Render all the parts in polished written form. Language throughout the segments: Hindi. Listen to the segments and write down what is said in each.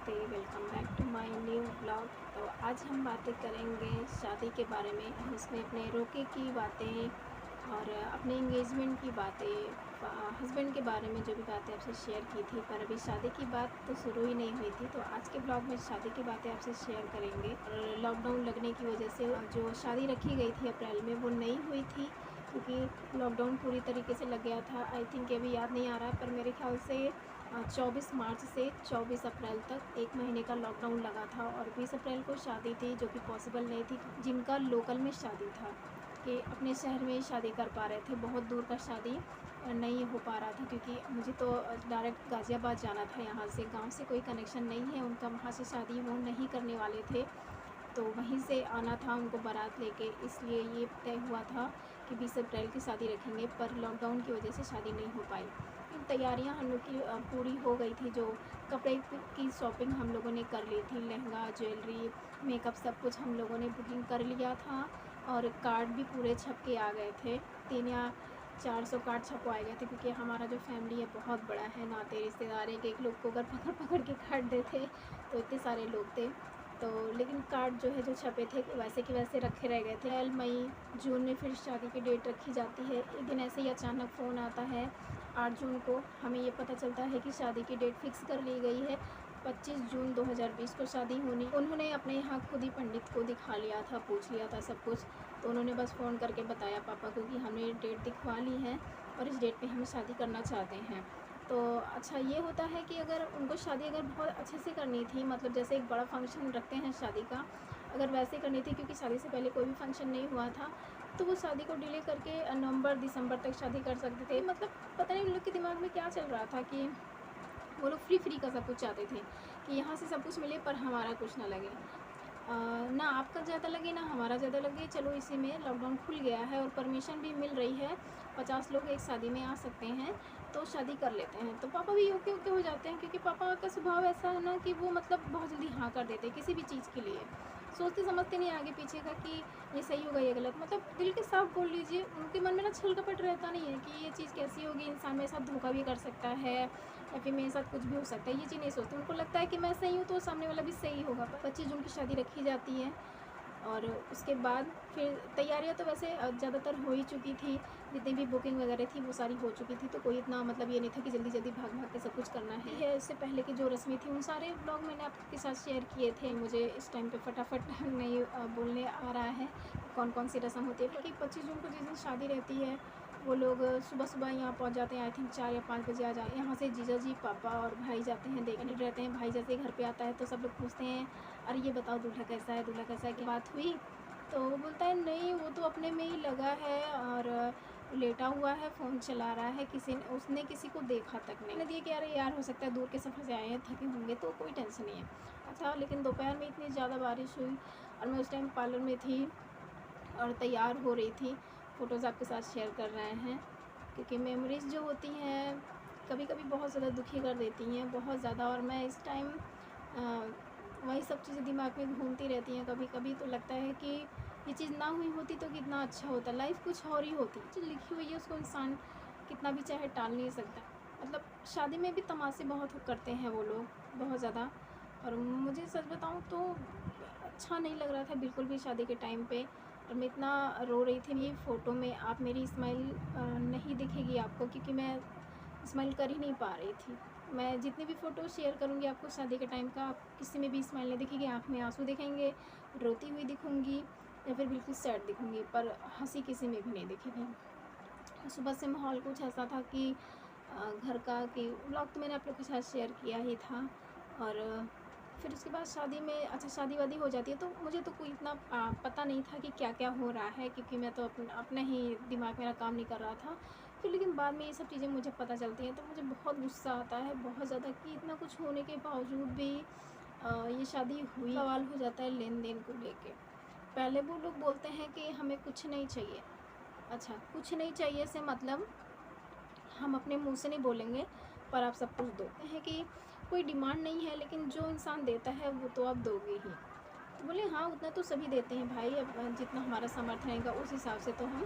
नमस्ते, welcome back to my new blog. तो आज हम बातें करेंगे शादी के बारे में। उसमें अपने रोके की बातें और अपने एंगेजमेंट की बातें, हस्बैंड के बारे में जो भी बातें आपसे शेयर की थी, पर अभी शादी की बात तो शुरू ही नहीं हुई थी। तो आज के ब्लॉग में शादी की बातें आपसे शेयर करेंगे। और लॉकडाउन लगने की वजह से जो शादी रखी गई थी अप्रैल में, वो नहीं हुई थी क्योंकि लॉकडाउन पूरी तरीके से लग गया था। आई थिंक अभी याद नहीं आ रहा है, पर मेरे ख्याल से 24 मार्च से 24 अप्रैल तक 1 महीने का लॉकडाउन लगा था। और 20 अप्रैल को शादी थी, जो कि पॉसिबल नहीं थी जिनका लोकल में शादी था, कि अपने शहर में ही शादी कर पा रहे थे। बहुत दूर का शादी नहीं हो पा रहा था क्योंकि मुझे तो डायरेक्ट गाज़ियाबाद जाना था। यहाँ से गांव से कोई कनेक्शन नहीं है उनका, वहाँ से शादी वो नहीं करने वाले थे, तो वहीं से आना था उनको बारात लेके। इसलिए ये तय हुआ था कि 20 अप्रैल की शादी रखेंगे, पर लॉकडाउन की वजह से शादी नहीं हो पाई। तैयारियां हम लोग की पूरी हो गई थी। जो कपड़े की शॉपिंग हम लोगों ने कर ली थी, लहंगा, ज्वेलरी, मेकअप, सब कुछ हम लोगों ने बुकिंग कर लिया था। और कार्ड भी पूरे छप के आ गए थे। 3 या 400 कार्ड छपवाए गए थे क्योंकि हमारा जो फैमिली है बहुत बड़ा है। नाते रिश्तेदार एक लोग को अगर पकड़ पकड़ के कार्ड देते तो इतने सारे लोग थे। तो लेकिन कार्ड जो है जो छपे थे वैसे के वैसे रखे रह गए थे। अप्रैल मई जून में फिर शादी की डेट रखी जाती है। एक दिन ऐसे ही अचानक फ़ोन आता है 8 जून को, हमें ये पता चलता है कि शादी की डेट फिक्स कर ली गई है। 25 जून 2020 को शादी होनी। उन्होंने अपने यहाँ खुद ही पंडित को दिखा लिया था, पूछ लिया था सब कुछ। तो उन्होंने बस फ़ोन करके बताया पापा को कि हमने डेट दिखवा ली है और इस डेट पे हम शादी करना चाहते हैं। तो अच्छा ये होता है कि अगर उनको शादी अगर बहुत अच्छे से करनी थी, मतलब जैसे एक बड़ा फंक्शन रखते हैं शादी का, अगर वैसे करनी थी क्योंकि शादी से पहले कोई भी फंक्शन नहीं हुआ था, तो वो शादी को डिले करके नवंबर दिसंबर तक शादी कर सकते थे। मतलब पता नहीं उन लोग के दिमाग में क्या चल रहा था कि वो लोग फ्री का सब कुछ चाहते थे कि यहाँ से सब कुछ मिले पर हमारा कुछ ना लगे। ना आपका ज़्यादा लगे ना हमारा ज़्यादा लगे। चलो इसी में लॉकडाउन खुल गया है और परमिशन भी मिल रही है, 50 लोग एक शादी में आ सकते हैं, तो शादी कर लेते हैं। तो पापा भी ओके ओके हो जाते हैं क्योंकि पापा का स्वभाव ऐसा है ना कि वो मतलब बहुत जल्दी हाँ कर देते हैं किसी भी चीज़ के लिए। सोचते समझते नहीं आगे पीछे का कि ये सही होगा ये गलत, मतलब दिल के साफ बोल लीजिए। उनके मन में ना छल कपट रहता नहीं है कि ये चीज़ कैसी होगी, इंसान मेरे साथ धोखा भी कर सकता है या फिर मेरे साथ कुछ भी हो सकता है, ये चीज़ नहीं सोचते। उनको लगता है कि मैं सही हूँ तो सामने वाला भी सही होगा। 25 जून की शादी रखी जाती है और उसके बाद फिर तैयारियां तो वैसे ज़्यादातर हो ही चुकी थी। जितनी भी बुकिंग वगैरह थी वो सारी हो चुकी थी, तो कोई इतना मतलब ये नहीं था कि जल्दी जल्दी भाग भाग के सब कुछ करना है। इससे पहले की जो रस्में थी उन सारे ब्लॉग मैंने आपके साथ शेयर किए थे। मुझे इस टाइम पे फटाफट नहीं बोलने आ रहा है कौन कौन सी रस्म होती है। क्योंकि 25 जून को जिस दिन शादी रहती है वो लोग सुबह सुबह यहाँ पहुँच जाते हैं। आई थिंक 4 या 5 बजे आ जाए। यहाँ से जीजा जी, पापा और भाई जाते हैं, देखने रहते हैं। भाई जैसे घर पे आता है तो सब लोग पूछते हैं, अरे ये बताओ दूल्हा कैसा है, दूल्हा कैसा है, क्या बात हुई। तो वो बोलता है नहीं वो तो अपने में ही लगा है और लेटा हुआ है, फ़ोन चला रहा है, किसी ने उसने किसी को देखा तक नहीं। मैंने दिया कि अरे यार हो सकता है दूर के सफ़र से आए हैं, थके होंगे, तो कोई टेंशन नहीं है। अच्छा लेकिन दोपहर में इतनी ज़्यादा बारिश हुई और मैं उस टाइम पार्लर में थी और तैयार हो रही थी। फ़ोटोज़ आपके साथ शेयर कर रहे हैं क्योंकि मेमोरीज़ जो होती हैं कभी कभी बहुत ज़्यादा दुखी कर देती हैं, बहुत ज़्यादा। और मैं इस टाइम वही सब चीज़ें दिमाग में घूमती रहती हैं। कभी कभी तो लगता है कि ये चीज़ ना हुई होती तो कितना अच्छा होता, लाइफ कुछ और ही होती। जो लिखी हुई है उसको इंसान कितना भी चाहे टाल नहीं सकता। मतलब शादी में भी तमाशे बहुत करते हैं वो लोग, बहुत ज़्यादा। और मुझे सच बताऊँ तो अच्छा नहीं लग रहा था बिल्कुल भी शादी के टाइम पे। और मैं इतना रो रही थी। ये फ़ोटो में आप मेरी स्माइल नहीं दिखेगी आपको क्योंकि मैं स्माइल कर ही नहीं पा रही थी। मैं जितनी भी फ़ोटो शेयर करूँगी आपको शादी के टाइम का, आप किसी में भी स्माइल नहीं दिखेगी, आँख में आँसू दिखेंगे, रोती हुई दिखूँगी या फिर बिल्कुल सैड दिखूँगी, पर हँसी किसी में भी नहीं दिखेगी। सुबह से माहौल कुछ ऐसा था कि घर का, कि व्लॉग तो मैंने आप लोग के साथ शेयर किया ही था। और फिर उसके बाद शादी में अच्छा शादी-वादी हो जाती है तो मुझे तो कोई इतना पता नहीं था कि क्या-क्या हो रहा है क्योंकि मैं तो अपना ही दिमाग मेरा काम नहीं कर रहा था। फिर लेकिन बाद में ये सब चीज़ें मुझे पता चलती हैं तो मुझे बहुत गुस्सा आता है, बहुत ज़्यादा, कि इतना कुछ होने के बावजूद भी ये शादी हुई। सवाल हो जाता है लेन-देन को लेके। पहले वो लोग बोलते हैं कि हमें कुछ नहीं चाहिए। अच्छा, कुछ नहीं चाहिए से मतलब हम अपने मुँह से नहीं बोलेंगे, पर आप सब कुछ दो। है कि कोई डिमांड नहीं है लेकिन जो इंसान देता है वो तो आप दोगे ही। तो बोले हाँ, उतना तो सभी देते हैं भाई, अब जितना हमारा सामर्थ्य रहेगा उस हिसाब से तो हम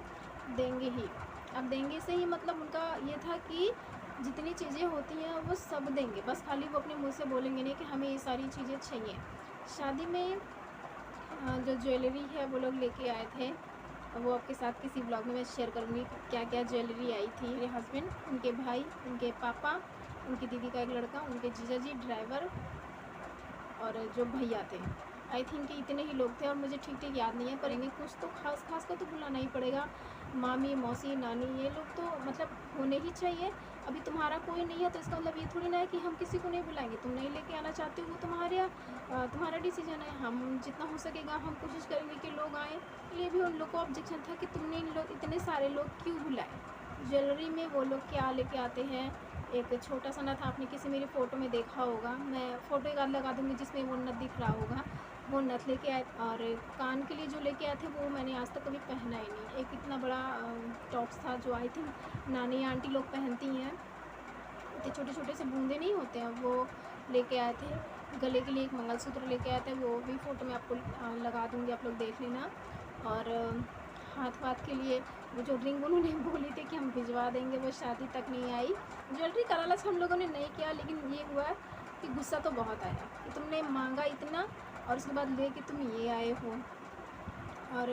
देंगे ही। अब देंगे से ही मतलब उनका ये था कि जितनी चीज़ें होती हैं वो सब देंगे, बस खाली वो अपने मुँह से बोलेंगे नहीं कि हमें ये सारी चीज़ें चाहिए। शादी में जो ज्वेलरी है वो लोग लेके आए थे, वो आपके साथ किसी ब्लॉग में मैं शेयर करूँगी क्या क्या ज्वेलरी आई थी। मेरे हस्बैंड, उनके भाई, उनके पापा, उनकी दीदी का एक लड़का, उनके जीजा जी, ड्राइवर और जो भैया थे। आई थिंक कि इतने ही लोग थे और मुझे ठीक-ठीक याद नहीं है, पर इन्हें कुछ तो ख़ास का तो बुलाना ही पड़ेगा। मामी, मौसी, नानी ये लोग तो मतलब होने ही चाहिए। अभी तुम्हारा कोई नहीं है तो इसका मतलब ये थोड़ी ना है कि हम किसी को नहीं बुलाएँगे। तुम नहीं लेके आना चाहते हो वो तुम्हारा डिसीजन है। हम जितना हो सकेगा हम कोशिश करेंगे कि लोग आएँ। ये भी उन लोग को ऑब्जेक्शन था कि तुमने इन लोग इतने सारे लोग क्यों बुलाए। ज्वेलरी में वो लोग क्या लेके आते हैं, एक छोटा सा नथ आपने किसी मेरी फ़ोटो में देखा होगा, मैं फ़ोटो एक आध लगा दूँगी जिसमें वो नथ दिख रहा होगा, वो नथ लेके आए। और कान के लिए जो लेके आए थे वो मैंने आज तक कभी पहना ही नहीं। एक इतना बड़ा टॉप्स था जो आई थिंक नानी आंटी लोग पहनती हैं, इतने छोटे-छोटे से बूँदे नहीं होते हैं, वो लेके आए थे। गले के लिए एक मंगलसूत्र लेके आए थे, वो भी फ़ोटो मैं आपको लगा दूँगी, आप लोग देख लेना। और हाथ-वाथ के लिए वो जो रिंग उन्होंने बोली थी कि हम भिजवा देंगे, वो शादी तक नहीं आई। ज्वेलरी का लालच हम लोगों ने नहीं किया, लेकिन ये हुआ कि गुस्सा तो बहुत आया कि तुमने माँगा इतना और उसके बाद लेके तुम ये आए हो। और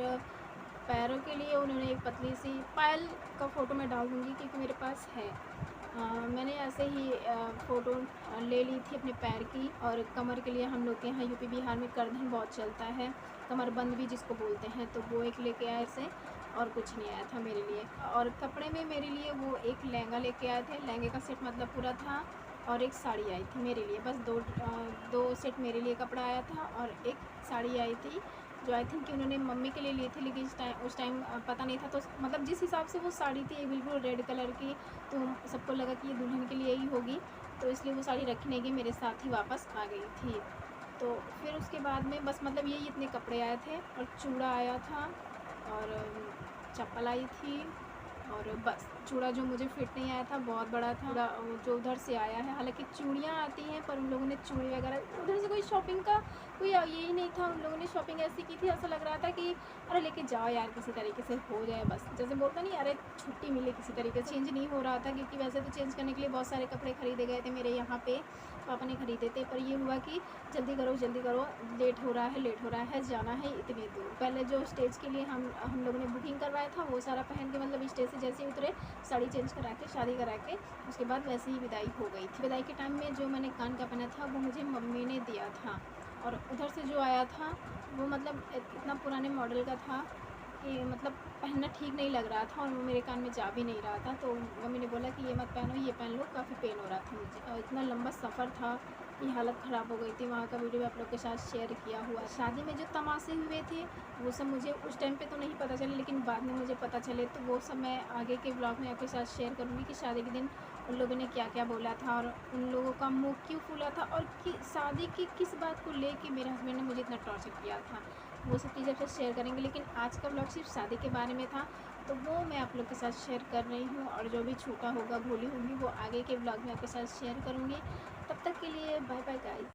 पैरों के लिए उन्होंने एक पतली सी पायल का फ़ोटो मैं डाल दूँगी क्योंकि मेरे पास है। मैंने ऐसे ही फ़ोटो ले ली थी अपने पैर की। और कमर के लिए हम लोग के यहाँ यूपी बिहार में करधन बहुत चलता है, कमरबंद भी जिसको बोलते हैं, तो वो एक लेके आए ऐसे। और कुछ नहीं आया था मेरे लिए। और कपड़े में मेरे लिए वो एक लहंगा लेके आए थे, लहंगे का सेट मतलब पूरा था। और एक साड़ी आई थी मेरे लिए, बस दो सेट मेरे लिए कपड़ा आया था और एक साड़ी आई थी जो आई थिंक कि उन्होंने मम्मी के लिए ली थी, लेकिन उस टाइम पता नहीं था। तो मतलब जिस हिसाब से वो साड़ी थी बिल्कुल रेड कलर की, तो सबको लगा कि ये दुल्हन के लिए ही होगी, तो इसलिए वो साड़ी रखी नहीं गई, मेरे साथ ही वापस आ गई थी। तो फिर उसके बाद में बस मतलब यही इतने कपड़े आए थे और चूड़ा आया था और चप्पल आई थी। और बस चूड़ा जो मुझे फिट नहीं आया था, बहुत बड़ा था चूड़ा जो उधर से आया है। हालांकि चूड़ियाँ आती हैं पर उन लोगों ने चूड़ी वगैरह उधर से कोई शॉपिंग का कोई यही नहीं था। उन लोगों ने शॉपिंग ऐसी की थी, ऐसा लग रहा था कि अरे लेके जाओ यार, किसी तरीके से हो जाए, बस जैसे बोलता नहीं, अरे छुट्टी मिले किसी तरीके से। चेंज नहीं हो रहा था क्योंकि वैसे तो चेंज करने के लिए बहुत सारे कपड़े खरीदे गए थे मेरे यहाँ पे, पापा ने खरीदे थे। पर ये हुआ कि जल्दी करो, लेट हो रहा है, जाना है इतनी दूर। पहले जो स्टेज के लिए हम लोगों ने बुकिंग करवाया था वो सारा पहन के मतलब स्टेज से जैसे ही उतरे साड़ी चेंज करा के शादी करा के उसके बाद वैसे ही विदाई हो गई थी। विदाई के टाइम में जो मैंने कान का पहना था वो मुझे मम्मी ने दिया था। और उधर से जो आया था वो मतलब इतना पुराने मॉडल का था कि मतलब पहनना ठीक नहीं लग रहा था और वो मेरे कान में जा भी नहीं रहा था। तो मम्मी ने बोला कि ये मत पहनो, ये पहन लो, काफ़ी पेन हो रहा था मुझे। और इतना लंबा सफ़र था कि हालत ख़राब हो गई थी। वहाँ का वीडियो आप लोग के साथ शेयर किया हुआ। शादी में जो तमाशे हुए थे वो सब मुझे उस टाइम पे तो नहीं पता चले, लेकिन बाद में मुझे पता चले, तो वो सब मैं आगे के ब्लॉग में आपके साथ शेयर करूँगी कि शादी के दिन उन लोगों ने क्या क्या बोला था और उन लोगों का मुँह क्यों फूला था और शादी की किस बात को लेके मेरे हस्बैंड ने मुझे इतना टॉर्चर किया था। वो सब चीज़ें फिर शेयर करेंगे, लेकिन आज का ब्लॉग सिर्फ शादी के बारे में था, तो वो मैं आप लोग के साथ शेयर कर रही हूँ। और जो भी छूटा होगा, भूली होंगी, वो आगे के ब्लॉग में आपके साथ शेयर करूँगी। तब तक के लिए बाय बाय गाइस।